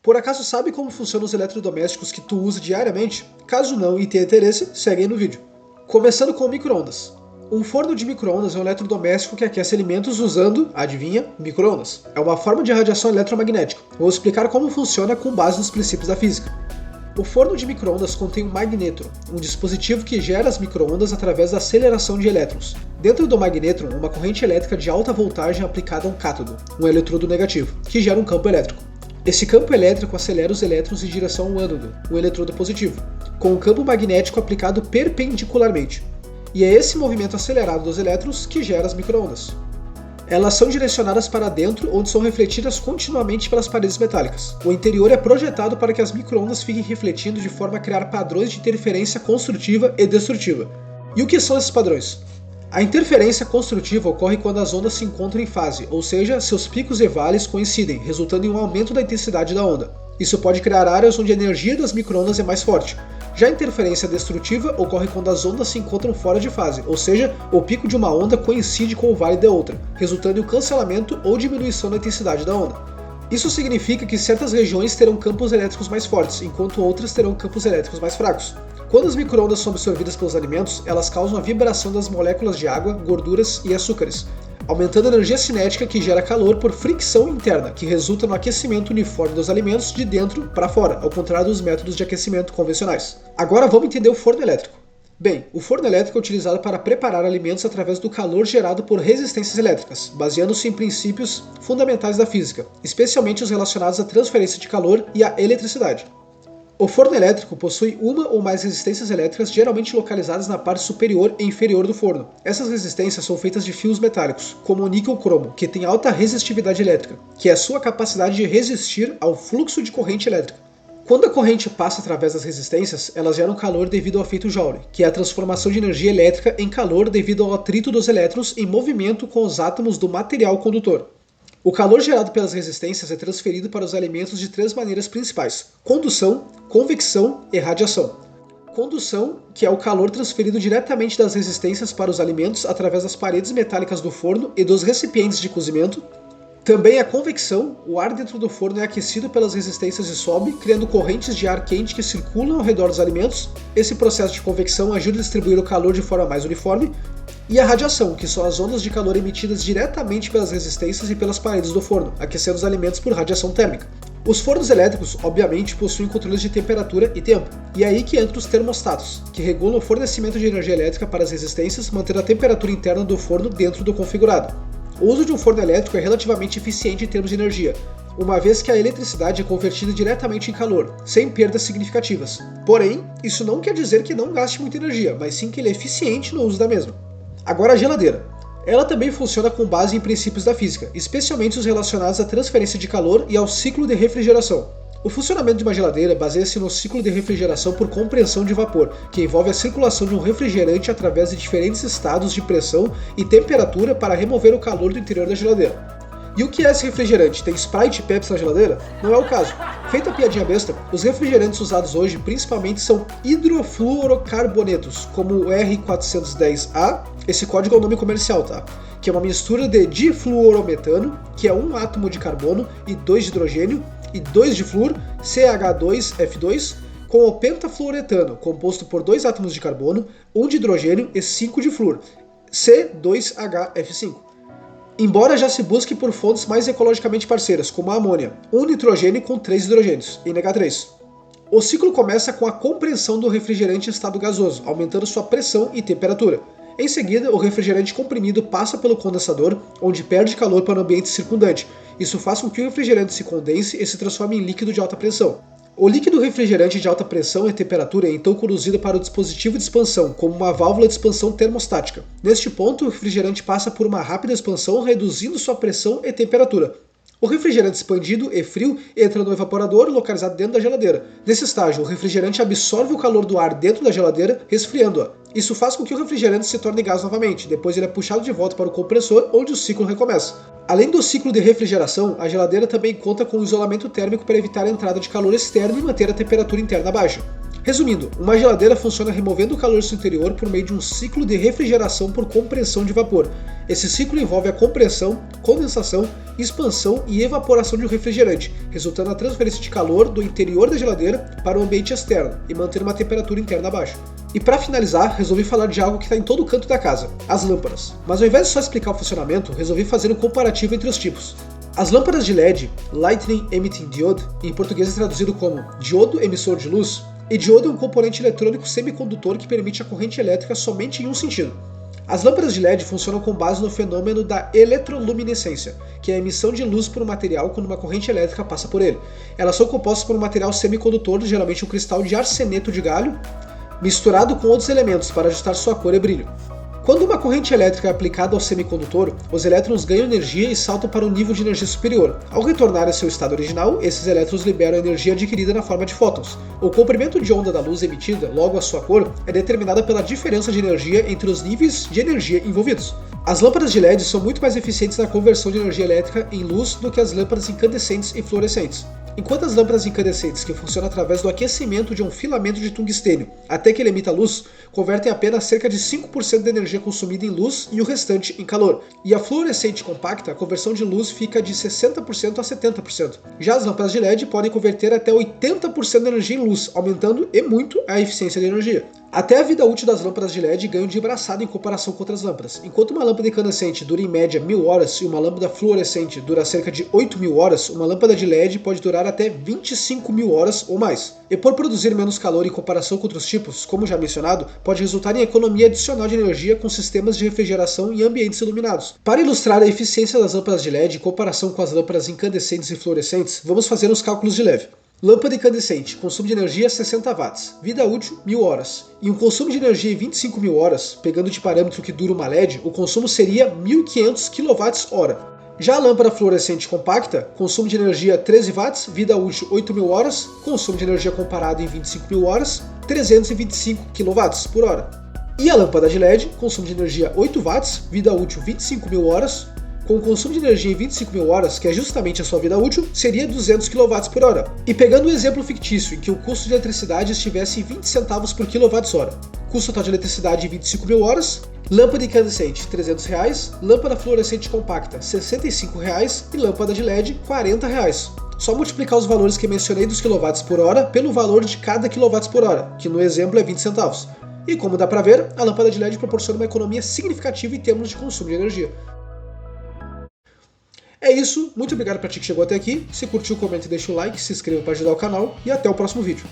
Por acaso sabe como funcionam os eletrodomésticos que tu usa diariamente? Caso não e tenha interesse, segue aí no vídeo. Começando com o micro-ondas. Um forno de micro-ondas é um eletrodoméstico que aquece alimentos usando, adivinha, micro-ondas. É uma forma de radiação eletromagnética. Vou explicar como funciona com base nos princípios da física. O forno de micro-ondas contém um magnetron, um dispositivo que gera as micro-ondas através da aceleração de elétrons. Dentro do magnetron, uma corrente elétrica de alta voltagem é aplicada a um cátodo, um eletrodo negativo, que gera um campo elétrico. Esse campo elétrico acelera os elétrons em direção ao ânodo, o eletrodo positivo, com um campo magnético aplicado perpendicularmente. E é esse movimento acelerado dos elétrons que gera as micro-ondas. Elas são direcionadas para dentro, onde são refletidas continuamente pelas paredes metálicas. O interior é projetado para que as micro-ondas fiquem refletindo de forma a criar padrões de interferência construtiva e destrutiva. E o que são esses padrões? A interferência construtiva ocorre quando as ondas se encontram em fase, ou seja, seus picos e vales coincidem, resultando em um aumento da intensidade da onda. Isso pode criar áreas onde a energia das micro-ondas é mais forte. Já a interferência destrutiva ocorre quando as ondas se encontram fora de fase, ou seja, o pico de uma onda coincide com o vale da outra, resultando em um cancelamento ou diminuição da intensidade da onda. Isso significa que certas regiões terão campos elétricos mais fortes, enquanto outras terão campos elétricos mais fracos. Quando as micro-ondas são absorvidas pelos alimentos, elas causam a vibração das moléculas de água, gorduras e açúcares, aumentando a energia cinética que gera calor por fricção interna, que resulta no aquecimento uniforme dos alimentos de dentro para fora, ao contrário dos métodos de aquecimento convencionais. Agora vamos entender o forno elétrico. Bem, o forno elétrico é utilizado para preparar alimentos através do calor gerado por resistências elétricas, baseando-se em princípios fundamentais da física, especialmente os relacionados à transferência de calor e à eletricidade. O forno elétrico possui uma ou mais resistências elétricas geralmente localizadas na parte superior e inferior do forno. Essas resistências são feitas de fios metálicos, como o níquel-cromo, que tem alta resistividade elétrica, que é a sua capacidade de resistir ao fluxo de corrente elétrica. Quando a corrente passa através das resistências, elas geram calor devido ao efeito Joule, que é a transformação de energia elétrica em calor devido ao atrito dos elétrons em movimento com os átomos do material condutor. O calor gerado pelas resistências é transferido para os alimentos de três maneiras principais: condução, convecção e radiação. Condução, que é o calor transferido diretamente das resistências para os alimentos através das paredes metálicas do forno e dos recipientes de cozimento. Também a convecção, o ar dentro do forno é aquecido pelas resistências e sobe, criando correntes de ar quente que circulam ao redor dos alimentos. Esse processo de convecção ajuda a distribuir o calor de forma mais uniforme. E a radiação, que são as ondas de calor emitidas diretamente pelas resistências e pelas paredes do forno, aquecendo os alimentos por radiação térmica. Os fornos elétricos, obviamente, possuem controles de temperatura e tempo, e é aí que entram os termostatos, que regulam o fornecimento de energia elétrica para as resistências, mantendo a temperatura interna do forno dentro do configurado. O uso de um forno elétrico é relativamente eficiente em termos de energia, uma vez que a eletricidade é convertida diretamente em calor, sem perdas significativas. Porém, isso não quer dizer que não gaste muita energia, mas sim que ele é eficiente no uso da mesma. Agora a geladeira. Ela também funciona com base em princípios da física, especialmente os relacionados à transferência de calor e ao ciclo de refrigeração. O funcionamento de uma geladeira baseia-se no ciclo de refrigeração por compressão de vapor, que envolve a circulação de um refrigerante através de diferentes estados de pressão e temperatura para remover o calor do interior da geladeira. E o que é esse refrigerante? Tem Sprite e Pepsi na geladeira? Não é o caso. Feita a piadinha besta, os refrigerantes usados hoje principalmente são hidrofluorocarbonetos, como o R410A, esse código é o nome comercial, tá? Que é uma mistura de difluorometano, que é um átomo de carbono e 2 de hidrogênio, e 2 de flúor, CH2F2, com o pentafluoretano, composto por 2 átomos de carbono, 1 de hidrogênio e 5 de flúor, C2HF5. Embora já se busque por fontes mais ecologicamente parceiras, como a amônia, 1 nitrogênio com 3 hidrogênios, NH3. O ciclo começa com a compressão do refrigerante em estado gasoso, aumentando sua pressão e temperatura. Em seguida, o refrigerante comprimido passa pelo condensador, onde perde calor para o ambiente circundante. Isso faz com que o refrigerante se condense e se transforme em líquido de alta pressão. O líquido refrigerante de alta pressão e temperatura é então conduzido para o dispositivo de expansão, como uma válvula de expansão termostática. Neste ponto, o refrigerante passa por uma rápida expansão, reduzindo sua pressão e temperatura. O refrigerante expandido e frio entra no evaporador localizado dentro da geladeira. Nesse estágio, o refrigerante absorve o calor do ar dentro da geladeira, resfriando-a. Isso faz com que o refrigerante se torne gás novamente, depois ele é puxado de volta para o compressor, onde o ciclo recomeça. Além do ciclo de refrigeração, a geladeira também conta com isolamento térmico para evitar a entrada de calor externo e manter a temperatura interna baixa. Resumindo, uma geladeira funciona removendo o calor do seu interior por meio de um ciclo de refrigeração por compressão de vapor. Esse ciclo envolve a compressão, condensação, expansão e evaporação de um refrigerante, resultando na transferência de calor do interior da geladeira para o ambiente externo e manter uma temperatura interna baixa. E para finalizar, resolvi falar de algo que está em todo canto da casa, as lâmpadas. Mas ao invés de só explicar o funcionamento, resolvi fazer um comparativo entre os tipos. As lâmpadas de LED, Lightning Emitting Diode, em português é traduzido como diodo emissor de luz, e diodo é um componente eletrônico semicondutor que permite a corrente elétrica somente em um sentido. As lâmpadas de LED funcionam com base no fenômeno da eletroluminescência, que é a emissão de luz por um material quando uma corrente elétrica passa por ele. Elas são compostas por um material semicondutor, geralmente um cristal de arseneto de galho, misturado com outros elementos para ajustar sua cor e brilho. Quando uma corrente elétrica é aplicada ao semicondutor, os elétrons ganham energia e saltam para um nível de energia superior. Ao retornar a seu estado original, esses elétrons liberam a energia adquirida na forma de fótons. O comprimento de onda da luz emitida, logo a sua cor, é determinada pela diferença de energia entre os níveis de energia envolvidos. As lâmpadas de LED são muito mais eficientes na conversão de energia elétrica em luz do que as lâmpadas incandescentes e fluorescentes. Enquanto as lâmpadas incandescentes, que funcionam através do aquecimento de um filamento de tungstênio até que ele emita luz, convertem apenas cerca de 5% da energia consumida em luz e o restante em calor. E a fluorescente compacta, a conversão de luz fica de 60% a 70%. Já as lâmpadas de LED podem converter até 80% da energia em luz, aumentando e muito a eficiência de energia. Até a vida útil das lâmpadas de LED ganham de braçada em comparação com outras lâmpadas. Enquanto uma lâmpada incandescente dura em média 1000 horas e uma lâmpada fluorescente dura cerca de 8000 horas, uma lâmpada de LED pode durar até 25.000 horas ou mais. E por produzir menos calor em comparação com outros tipos, como já mencionado, pode resultar em economia adicional de energia com sistemas de refrigeração em ambientes iluminados. Para ilustrar a eficiência das lâmpadas de LED em comparação com as lâmpadas incandescentes e fluorescentes, vamos fazer uns cálculos de leve. Lâmpada incandescente, consumo de energia 60 watts, vida útil 1000 horas. E um consumo de energia em 25.000 horas, pegando de parâmetro que dura uma LED, o consumo seria 1500 kWh. Já a lâmpada fluorescente compacta, consumo de energia 13 watts, vida útil 8.000 horas, consumo de energia comparado em 25.000 horas, 325 kWh. E a lâmpada de LED, consumo de energia 8 watts, vida útil 25.000 horas, com o consumo de energia em 25.000 horas, que é justamente a sua vida útil, seria 200 kWh. E pegando um exemplo fictício em que o custo de eletricidade estivesse em 20 centavos por kWh, custo total de eletricidade em 25.000 horas, lâmpada incandescente R$ 300, lâmpada fluorescente compacta R$ 65 e lâmpada de LED R$ 40. Só multiplicar os valores que mencionei dos kWh pelo valor de cada kWh, que no exemplo é 20 centavos. E como dá para ver, a lâmpada de LED proporciona uma economia significativa em termos de consumo de energia. É isso, muito obrigado para ti que chegou até aqui. Se curtiu, comenta e deixa o like, se inscreva para ajudar o canal e até o próximo vídeo.